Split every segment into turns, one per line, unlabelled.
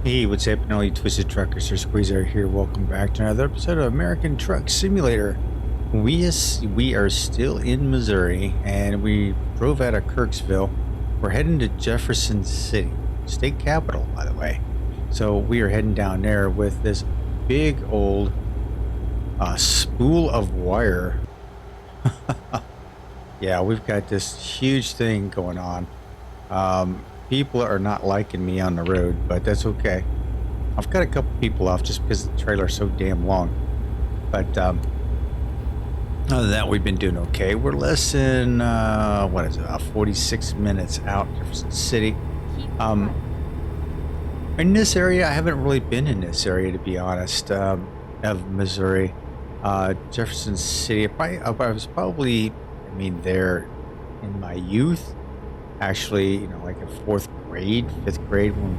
Hey, what's happening, all you twisted truckers? There's Quayzar here. Welcome back to another episode of American Truck Simulator. We are still in Missouri, and we drove out of Kirksville. We're heading to Jefferson City, state capital, by the way. So we are heading down there with this big old spool of wire. Yeah, we've got this huge thing going on. People are not liking me on the road, but that's okay. I've got a couple people off just because the trailer's so damn long. But other than that, we've been doing okay. We're less than, what is it, 46 minutes out of Jefferson City. In this area, I haven't really been in this area, to be honest, of Missouri. Jefferson City, I was probably, there in my youth. Actually, like in 4th grade, 5th grade, when,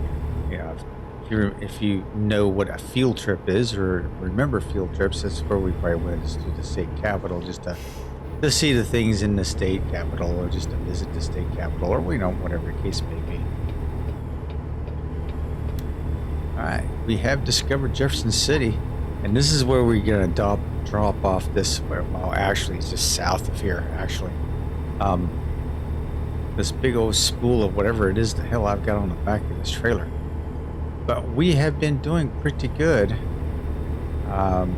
if you know what a field trip is or remember field trips, that's where we probably went, to the state capitol, just to see the things in the state capitol, or just to visit the state capitol, or whatever the case may be. All right, we have discovered Jefferson City, and this is where we're gonna drop off this. Well, actually, it's just south of here. Actually, this big old spool of whatever it is the hell I've got on the back of this trailer. But we have been doing pretty good. I've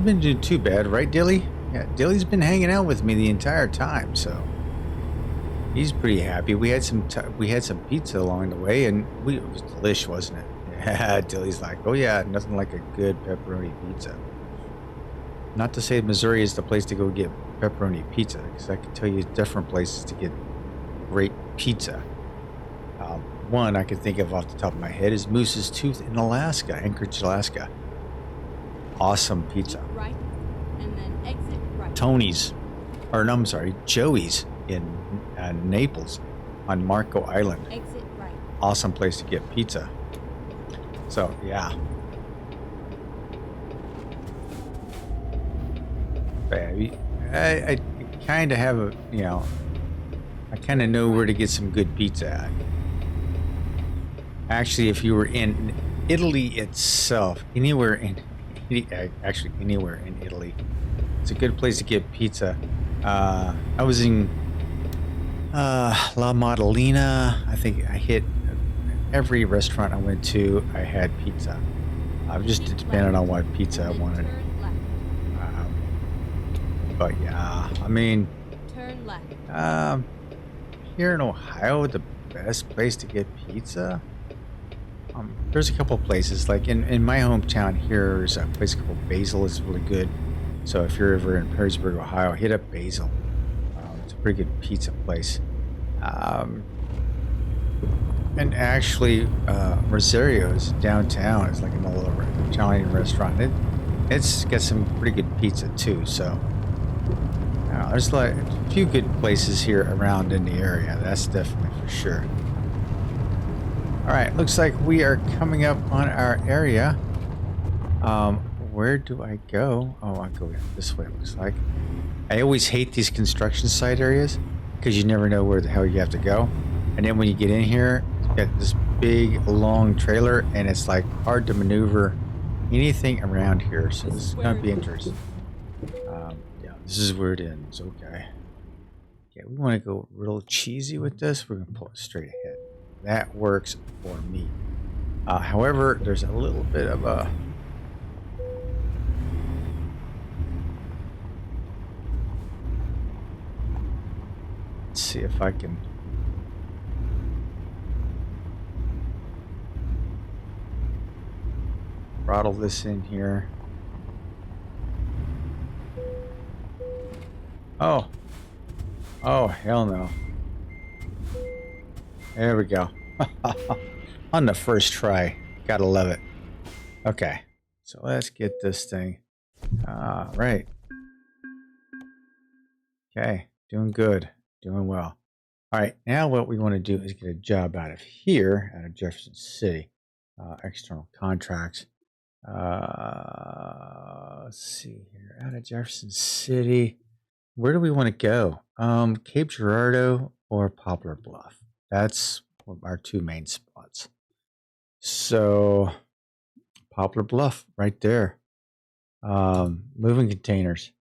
been doing too bad, right, Dilly? Yeah, Dilly's been hanging out with me the entire time, so he's pretty happy. We had some pizza along the way, and it was delish, wasn't it? Yeah, Dilly's like, oh yeah, nothing like a good pepperoni pizza. Not to say Missouri is the place to go get pepperoni pizza, because I can tell you different places to get great pizza. One I can think of off the top of my head is Moose's Tooth in Alaska, Anchorage, Alaska. Awesome pizza.
Right, and then exit right.
Tony's, or no, I'm sorry, Joey's in Naples on Marco Island.
Exit right.
Awesome place to get pizza. So yeah. I kind of have a, I kind of know where to get some good pizza at. Actually, if you were in Italy itself, anywhere in Italy, it's a good place to get pizza. I was in La Maddalena. I think I hit every restaurant I went to. I had pizza. Just depending on what pizza I wanted. But yeah,
turn left.
Here in Ohio, the best place to get pizza. There's a couple of places, like in my hometown here, there's a place called Basil. It's really good. So if you're ever in Perrysburg, Ohio, hit up Basil. It's a pretty good pizza place. And actually, Rosario's downtown is like an old Italian restaurant. It's got some pretty good pizza too. So there's like a few good places here around in the area. That's definitely for sure. All right, looks like we are coming up on our area. Where do I go? Oh, I go this way, it looks like. I always hate these construction site areas because you never know where the hell you have to go. And then when you get in here, it's got this big, long trailer, and it's like hard to maneuver anything around here. So this is going to be interesting. Yeah, this is where it ends. Okay. Yeah, we want to go real cheesy with this. We're going to pull it straight ahead. That works for me. However, there's a little bit of a... Let's see if I can... throttle this in here. Oh. Oh, hell no. There we go. On the first try. Gotta love it. Okay. So let's get this thing. Right. Okay. Doing good. Doing well. All right. Now what we want to do is get a job out of here, out of Jefferson City. External contracts. Let's see here. Out of Jefferson City. Where do we want to go? Cape Girardeau or Poplar Bluff? That's our two main spots. So Poplar Bluff right there. Moving containers.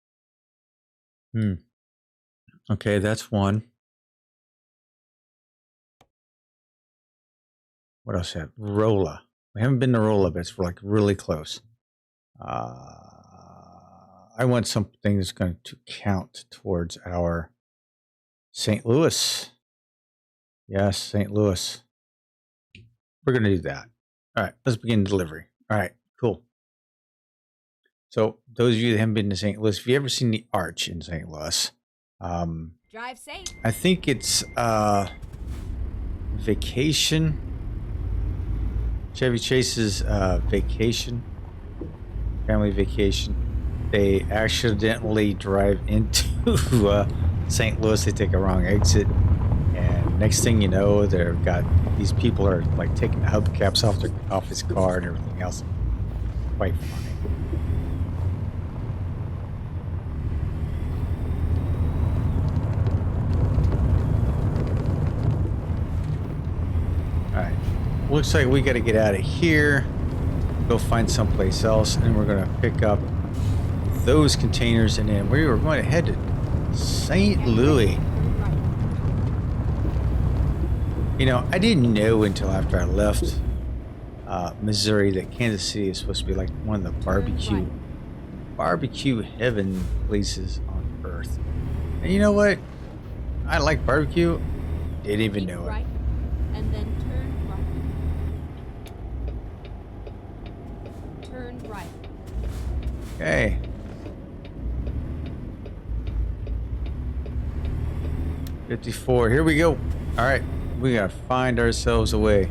Okay, that's one. What else have? Rolla. We haven't been to Rolla, but it's like really close. I want something that's going to count towards our St. Louis. Yes, St. Louis. We're going to do that. All right, let's begin delivery. All right, cool. So those of you that haven't been to St. Louis, if you ever seen the Arch in St. Louis,
Drive safe.
I think it's Vacation. Chevy Chase's Vacation, family vacation. They accidentally drive into St. Louis. They take a wrong exit, and next thing you know, they've got these people are like taking the hubcaps off his car and everything else. Quite funny. All right, looks like we got to get out of here, go find someplace else, and we're gonna pick up those containers, and then we were going to head to St. Louis. You know, I didn't know until after I left Missouri that Kansas City is supposed to be like one of the barbecue heaven places on earth. And you know what? I like barbecue. Didn't even know it.
And then turn right. Turn right.
Okay. $54. Here we go. All right. We gotta find ourselves a way.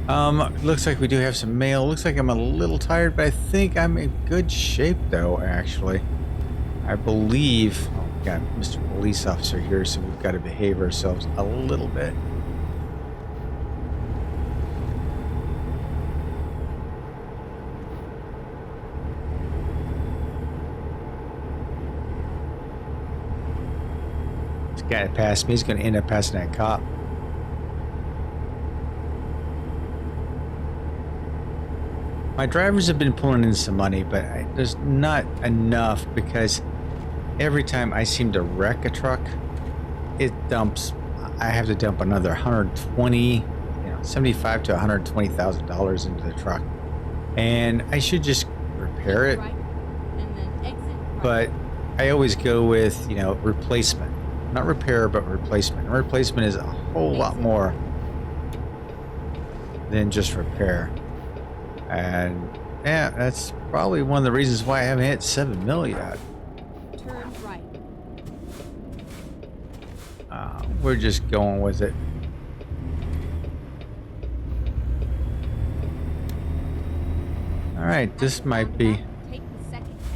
Looks like we do have some mail. Looks like I'm a little tired, but I think I'm in good shape though, actually. I believe, oh, we got Mr. Police Officer here, so we've got to behave ourselves a little bit. This guy passed me. He's going to end up passing that cop. My drivers have been pulling in some money, but there's not enough because every time I seem to wreck a truck, it dumps. I have to dump another 120, $75 to $120,000 into the truck, and I should just repair it.
Right, and then exit right.
But I always go with replacement, not repair, but replacement. And replacement is a whole lot more than just repair. And yeah, that's probably one of the reasons why I haven't hit 7 mil yet.
Turn right.
We're just going with it. All right, this might be
Take the second exit.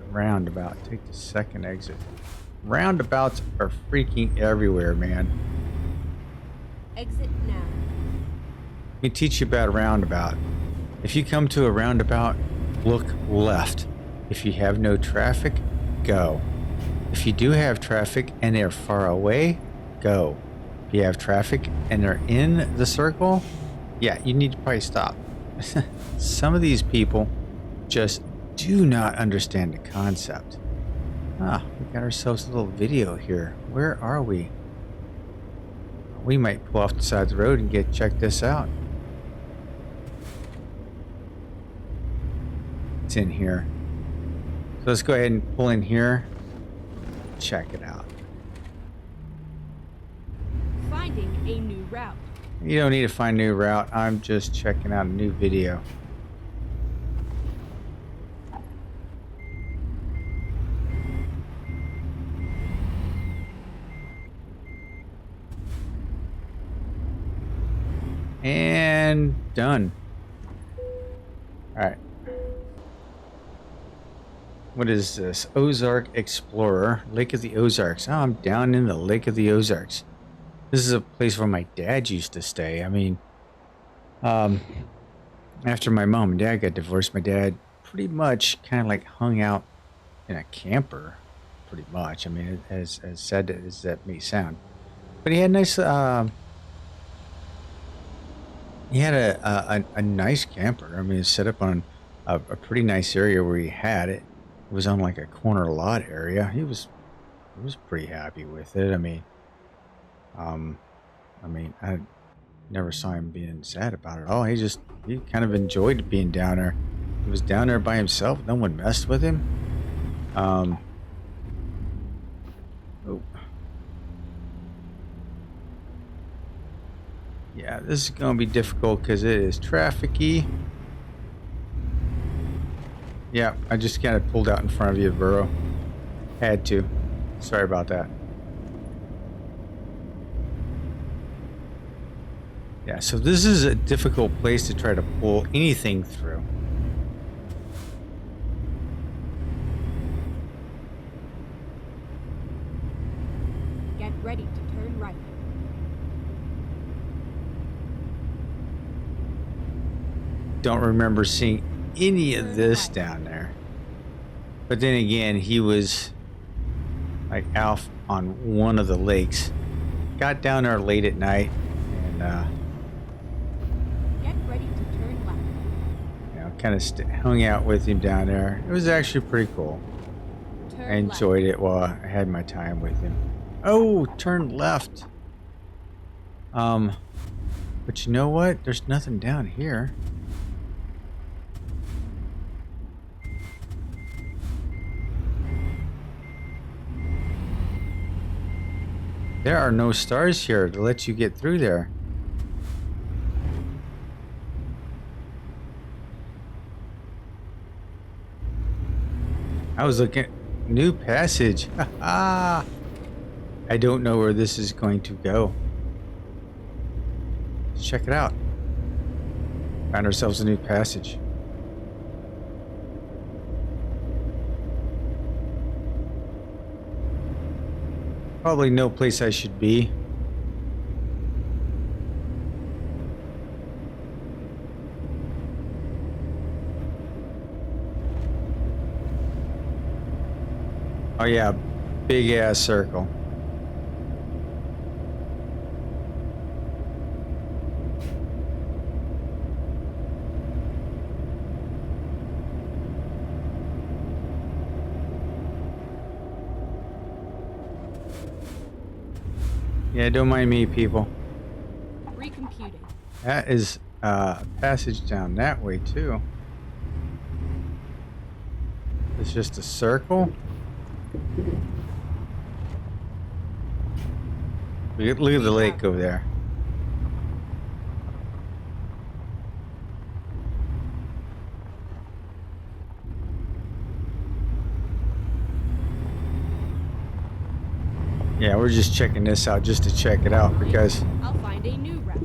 roundabout. Take the second exit. Roundabouts are freaking everywhere, man.
Exit now.
Let me teach you about a roundabout. If you come to a roundabout, look left. If you have no traffic, go. If you do have traffic and they're far away, go. If you have traffic and they're in the circle, yeah, you need to probably stop. Some of these people just do not understand the concept. Ah, we got ourselves a little video here. Where are we? We might pull off the side of the road and check this out. It's in here. So let's go ahead and pull in here. Check it out.
Finding a new route.
You don't need to find a new route. I'm just checking out a new video. And done. All right. What is this? Ozark Explorer, Lake of the Ozarks. Oh, I'm down in the Lake of the Ozarks. This is a place where my dad used to stay. I mean, after my mom and dad got divorced, my dad pretty much kind of like hung out in a camper, pretty much. I mean, as sad as that may sound. But he had nice, He had a nice camper. I mean, it's set up on a pretty nice area where he had it. It was on like a corner lot area. He was pretty happy with it. Um, I never saw him being sad about it at all. He kind of enjoyed being down there. He was down there by himself. No one messed with him. Oh. Yeah, this is going to be difficult because it is trafficy. Yeah, I just kind of pulled out in front of you, Burrow. Had to. Sorry about that. Yeah, so this is a difficult place to try to pull anything through.
Get ready to turn right.
Don't remember seeing any of this down there. But then again, he was like out on one of the lakes. Got down there late at night and
Get ready to turn left.
you know, kind of hung out with him down there. It was actually pretty cool.
Turn
I enjoyed it while I had my time with him. Oh, turn left. But you know what? There's nothing down here. There are no stars here to let you get through there. I was looking at new passage. I don't know where this is going to go. Let's check it out. Found ourselves a new passage. Probably no place I should be. Oh yeah, big ass circle. Yeah, don't mind me, people.
Recomputing.
That is a passage down that way too. It's just a circle. Look at the lake over there. Yeah, we're just checking this out just to check it out because
I'll find a new route.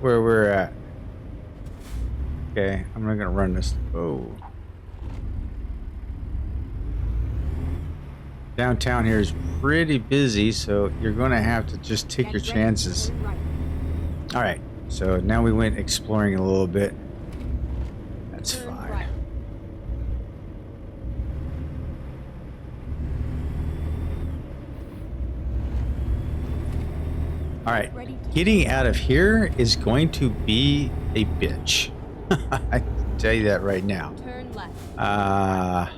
where we're at. Okay, I'm not gonna run this. Oh. Downtown here is pretty busy, so you're gonna have to just take your chances. All right, so now we went exploring a little bit. That's fine. All right, getting out of here is going to be a bitch. I can tell you that right now.
Turn left.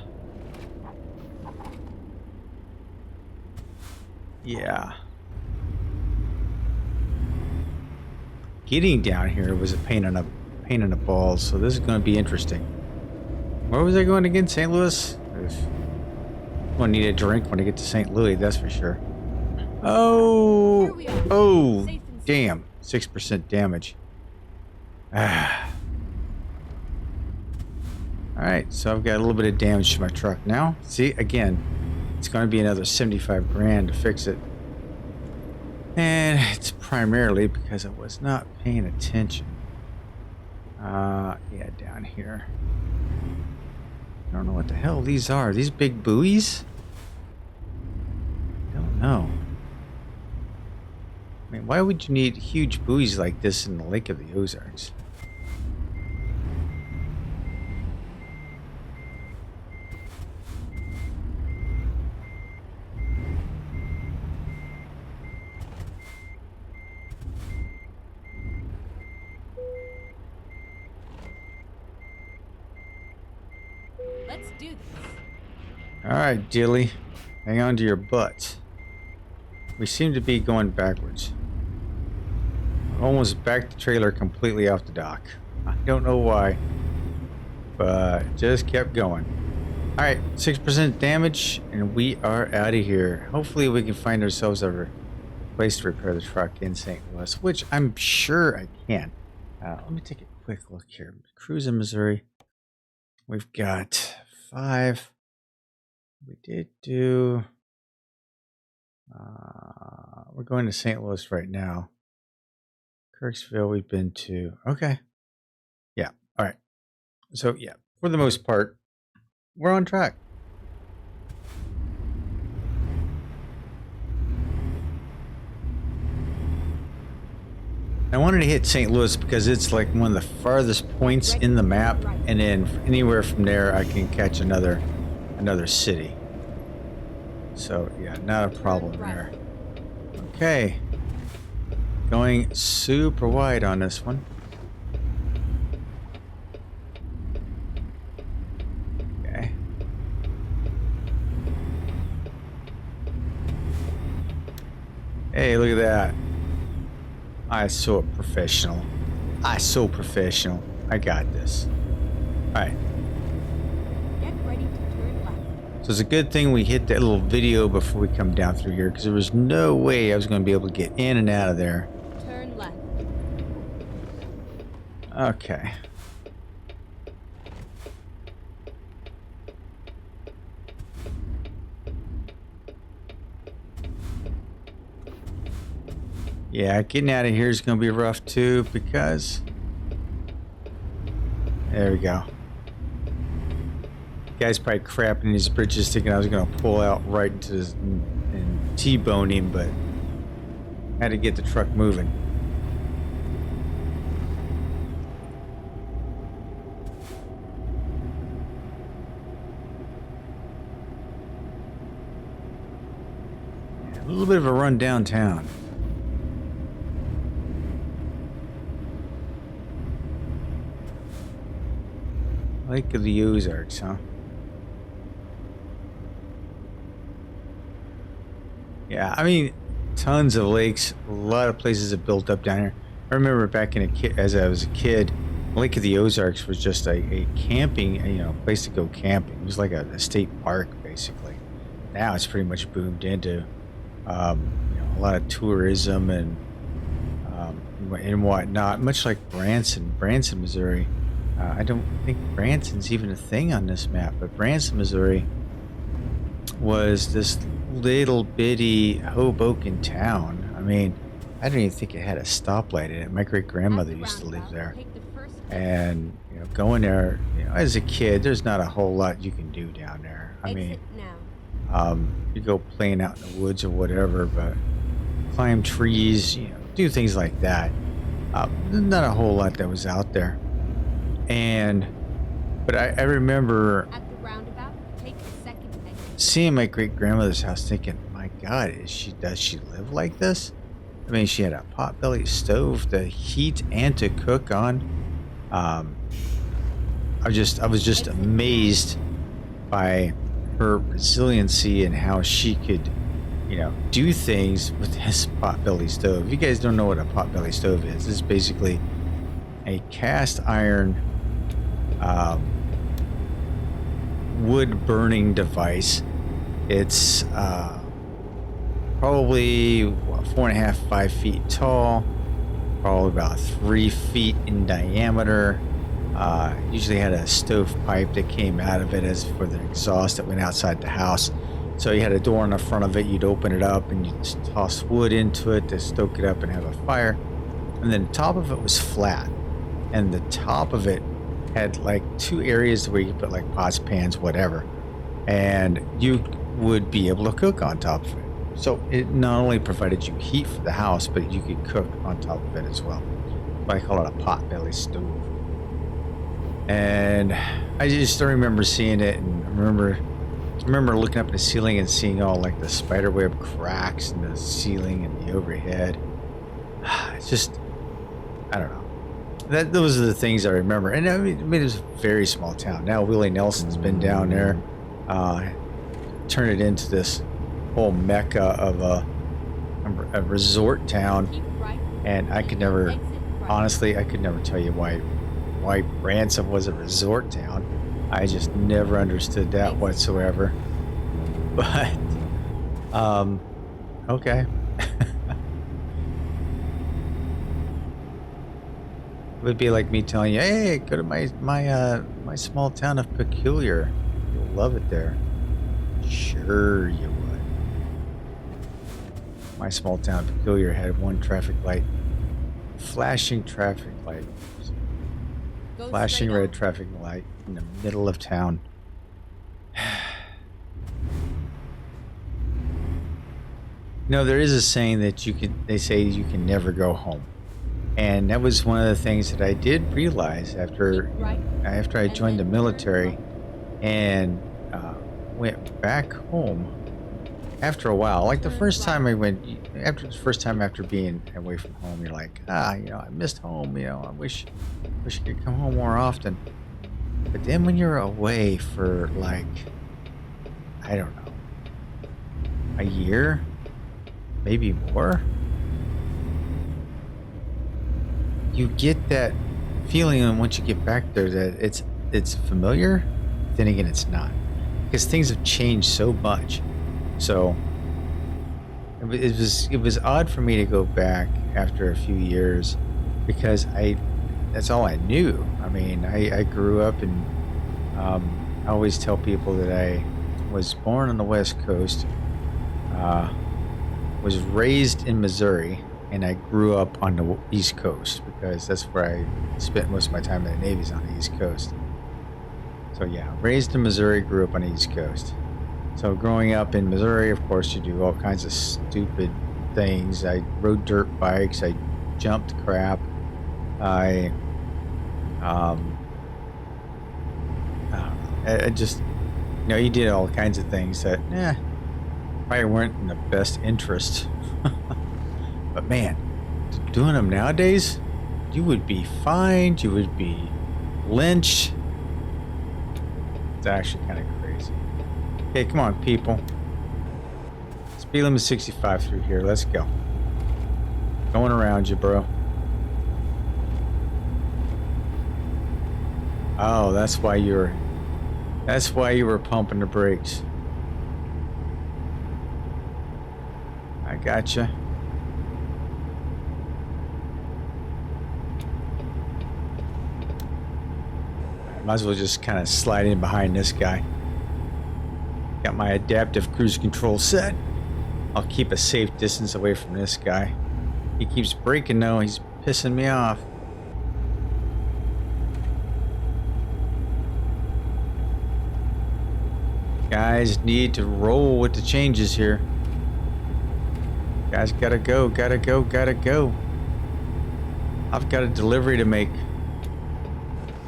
Yeah. Getting down here was a pain in the balls, so this is going to be interesting. Where was I going again? St. Louis? I'm going to need a drink when I get to St. Louis, that's for sure. Oh, oh, damn. 6% damage. Ah. Alright, so I've got a little bit of damage to my truck now. See, again, it's going to be another 75 grand to fix it. And it's primarily because I was not paying attention. Yeah, down here. I don't know what the hell these are. These big buoys? I don't know. I mean, why would you need huge buoys like this in the Lake of the Ozarks?
Let's do this.
All right, Dilly. Hang on to your butts. We seem to be going backwards. Almost backed the trailer completely off the dock. I don't know why, but just kept going. All right, 6% damage, and we are out of here. Hopefully we can find ourselves a place to repair the truck in St. Louis, which I'm sure I can. Let me take a quick look here. Cruise in Missouri. We've got 5. We did do... we're going to St. Louis right now. Kirksville we've been to. Okay. Yeah. All right. So, yeah, for the most part, we're on track. I wanted to hit St. Louis because it's like one of the farthest points in the map, and then anywhere from there I can catch another city. So yeah, not a problem there. Okay, going super wide on this one. Okay. Hey, look at that. I so professional. I so professional. I got this. All right.
Get ready to turn left.
So it's a good thing we hit that little video before we come down through here, because there was no way I was going to be able to get in and out of there.
Turn left.
Okay. Yeah, getting out of here is going to be rough too, because... There we go. Guy's probably crapping his britches, thinking I was going to pull out right into his and T-bone him, but had to get the truck moving. Yeah, a little bit of a run downtown. Lake of the Ozarks, huh? Yeah, I mean, tons of lakes. A lot of places have built up down here. I remember back as I was a kid, Lake of the Ozarks was just a camping, place to go camping. It was like a state park, basically. Now it's pretty much boomed into, a lot of tourism and whatnot. Much like Branson, Missouri. I don't think Branson's even a thing on this map, but Branson, Missouri was this little bitty Hoboken town. I mean, I don't even think it had a stoplight in it. My great-grandmother used to live there. And, going there, as a kid, there's not a whole lot you can do down there. I mean, you go playing out in the woods or whatever, but climb trees, do things like that. Not a whole lot that was out there. But I remember
At the roundabout, take the second exit.
seeing my great-grandmother's house thinking, my God, does she live like this? I mean, she had a pot-bellied stove to heat and to cook on. I was just amazed by her resiliency and how she could, do things with this pot-bellied stove. If you guys don't know what a pot-bellied stove is, it's basically a cast iron wood burning device. It's probably 4.5, 5 feet tall, probably about 3 feet in diameter. Usually had a stovepipe that came out of it as for the exhaust that went outside the house. So you had a door in the front of it. You'd open it up and you'd toss wood into it to stoke it up and have a fire. And then the top of it was flat, and the top of it had like 2 areas where you could put like pots, pans, whatever, and you would be able to cook on top of it. So it not only provided you heat for the house, but you could cook on top of it as well. I call it a pot-belly stove. And I just remember seeing it, and I remember looking up at the ceiling and seeing all like the spiderweb cracks in the ceiling and the overhead. It's just, I don't know. Those are the things I remember. And I mean, it was a very small town. Now Willie Nelson's been down there, turned it into this whole mecca of a resort town.
Keep right.
And I could never,
Exit right.
honestly, I could never tell you why Branson was a resort town. I just never understood that whatsoever. But, okay. It would be like me telling you, hey, go to my small town of Peculiar. You'll love it there. Sure you would. My small town of Peculiar had one traffic light. Flashing traffic light.
Go
Flashing
straight
red
on.
traffic light in the middle of town. No, there is a saying that they say you can never go home. And that was one of the things that I did realize after I joined the military and went back home after a while. Like the first time after being away from home, you're like, I missed home, I wish I could come home more often. But then when you're away for like, I don't know, a year, maybe more, you get that feeling, and once you get back there, that it's familiar. Then again, it's not, because things have changed so much. So it was odd for me to go back after a few years, because that's all I knew. I mean, I grew up in. I always tell people that I was born on the West Coast, was raised in Missouri, and I grew up on the East Coast because that's where I spent most of my time in the Navy's, on the East Coast. So yeah, raised in Missouri, grew up on the East Coast. So growing up in Missouri, of course, you do all kinds of stupid things. I rode dirt bikes. I jumped crap. I don't know. I just, you did all kinds of things that, probably weren't in the best interest. But man, doing them nowadays, you would be fined, you would be lynched. It's actually kind of crazy. Okay, come on, people. Speed limit 65 through here. Let's go. Going around you, bro. Oh, that's why you were pumping the brakes. I gotcha. Might as well just kind of slide in behind this guy. Got my adaptive cruise control set. I'll keep a safe distance away from this guy. He keeps braking though. He's pissing me off. Guys need to roll with the changes here. Guys gotta go, gotta go, gotta go. I've got a delivery to make.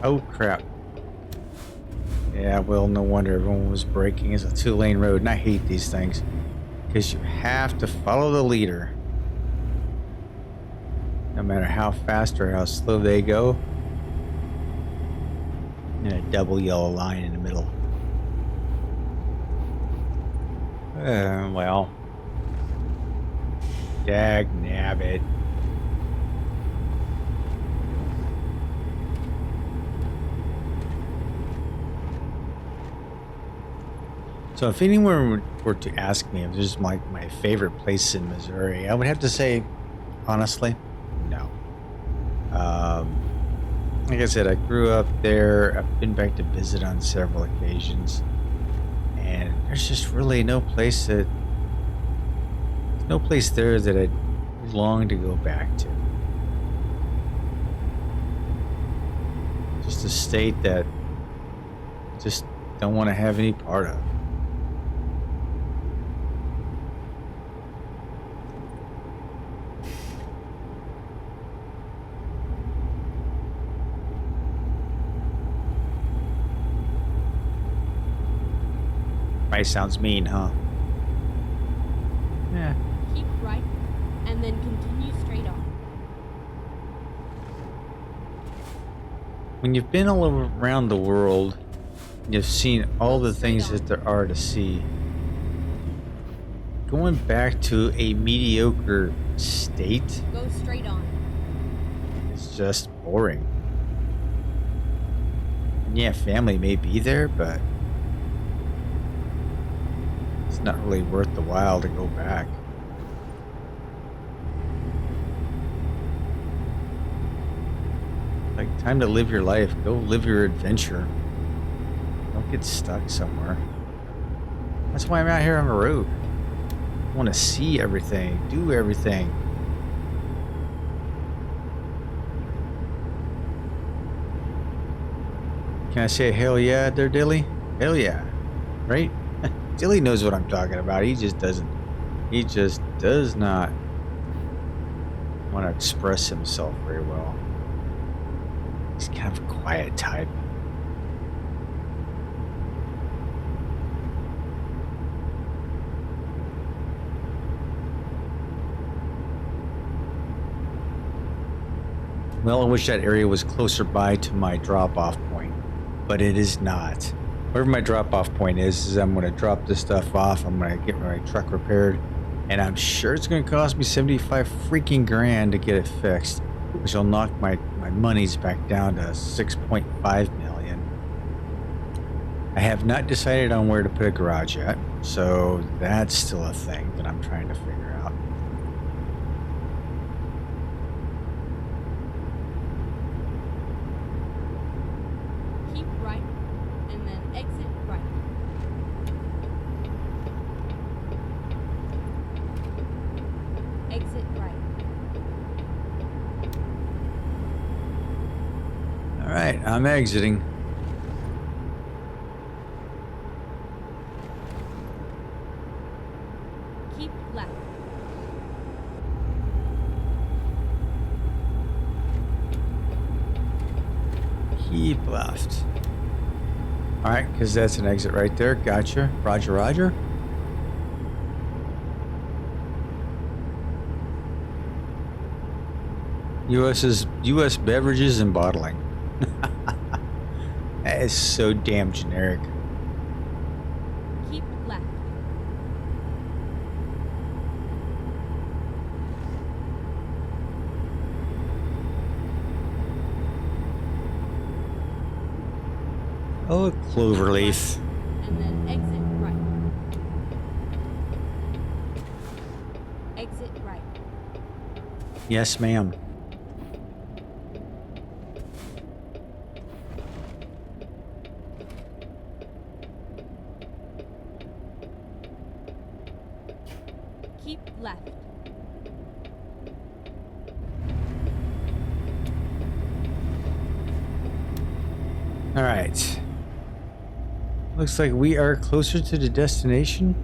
Oh crap. Yeah, well, no wonder everyone was braking. It's a 2-lane road, and I hate these things because you have to follow the leader. No matter how fast or how slow they go. And a double yellow line in the middle. Well. Dag nabbit. So if anyone were to ask me if this is my favorite place in Missouri, I would have to say, honestly, no. Like I said, I grew up there. I've been back to visit on several occasions. And there's just really no place there that I'd long to go back to. Just a state that I just don't want to have any part of. Probably sounds mean, huh? Yeah.
Keep right, and then continue straight on.
when you've been all around the world, you've seen all the things that there are to see. Going back to a mediocre state,
Go straight on.
it's just boring. And yeah, family may be there, but it's not really worth the while to go back. Like, time to live your life. Go live your adventure. Don't get stuck somewhere. That's why I'm out here on the road. I want to see everything, do everything. Can I say hell yeah there, Dilly? Hell yeah. Right? Dilly knows what I'm talking about. He just doesn't. He just does not want to express himself very well. He's kind of a quiet type. Well, I wish that area was closer by to my drop-off point, but it is not. Wherever my drop-off point is I'm going to drop this stuff off. I'm going to get my truck repaired, and I'm sure it's going to cost me 75 freaking grand to get it fixed, which will knock my monies back down to 6.5 million. I have not decided on where to put a garage yet, so that's still a thing that I'm trying to figure out.
Keep right, and then exit right. Exit right.
All right, I'm exiting.
Keep left.
Keep left. All right, because that's an exit right there. Gotcha. Roger, roger. U.S. beverages and bottling. That is so damn generic.
Keep left.
Oh, cloverleaf.
And then exit right. Exit right.
Yes, ma'am.
Keep left.
All right. Looks like we are closer to the destination.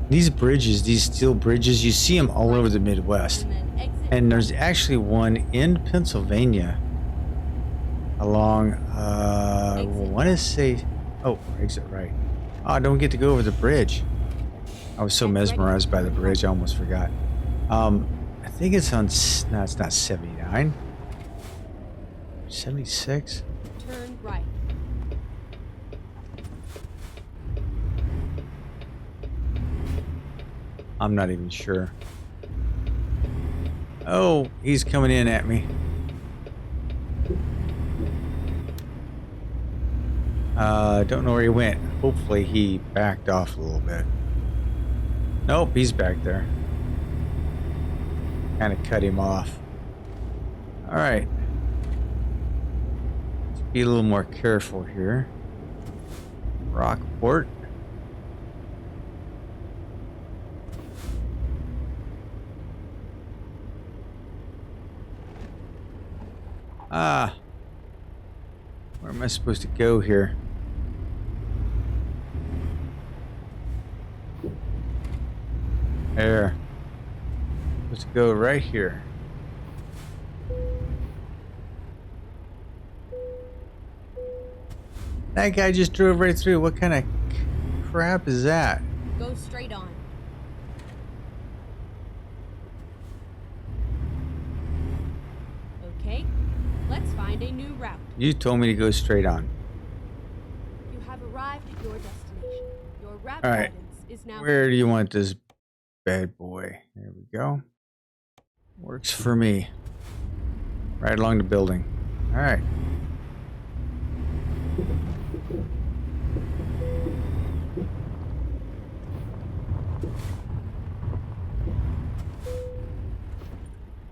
These bridges, these steel bridges, you see them all over the Midwest.
And then exit
And there's actually one in Pennsylvania along, I want to say, oh, exit right. Oh, I don't get to go over the bridge. I was so mesmerized by the bridge, I almost forgot. I think it's on, no, it's not 79. 76?
turn right.
I'm not even sure. Oh, he's coming in at me. Don't know where he went. Hopefully he backed off a little bit. Nope, he's back there. Kind of cut him off. All right. Let's be a little more careful here. Rockport. Ah. Where am I supposed to go here? There. Supposed to go right here. That guy just drove right through. What kind of crap is that?
Go straight on. find a new route.
You told me to go straight on.
You have arrived at your destination. Your route
All right.
guidance is now.
Where do you want this bad boy? There we go. Works for me. Right along the building. All right.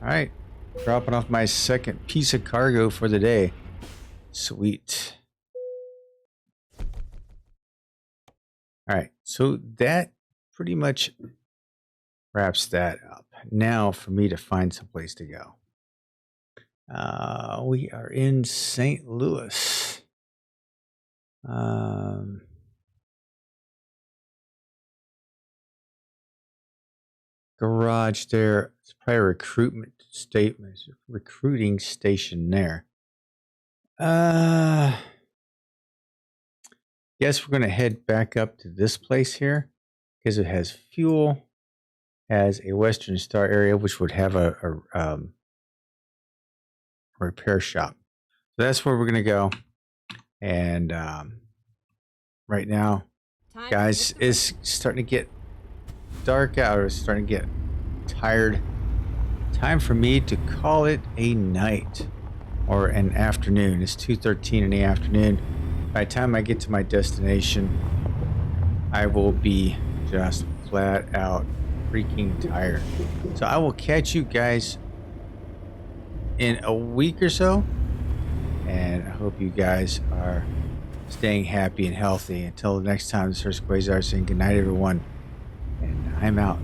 All right. Dropping off my second piece of cargo for the day. Sweet. All right. So that pretty much wraps that up. Now for me to find some place to go. We are in St. Louis. Garage there. It's probably a recruiting station there. Guess we're gonna head back up to this place here because it has fuel, has a Western Star area, which would have a repair shop. So that's where we're gonna go. And right now, guys, it's starting to get dark out. It's starting to get tired. Time for me to call it a night or an afternoon. It's 2:13 in the afternoon. By the time I get to my destination, I will be just flat out freaking tired. So I will catch you guys in a week or so. And I hope you guys are staying happy and healthy. Until the next time, this is Quayzar saying goodnight, everyone. And I'm out.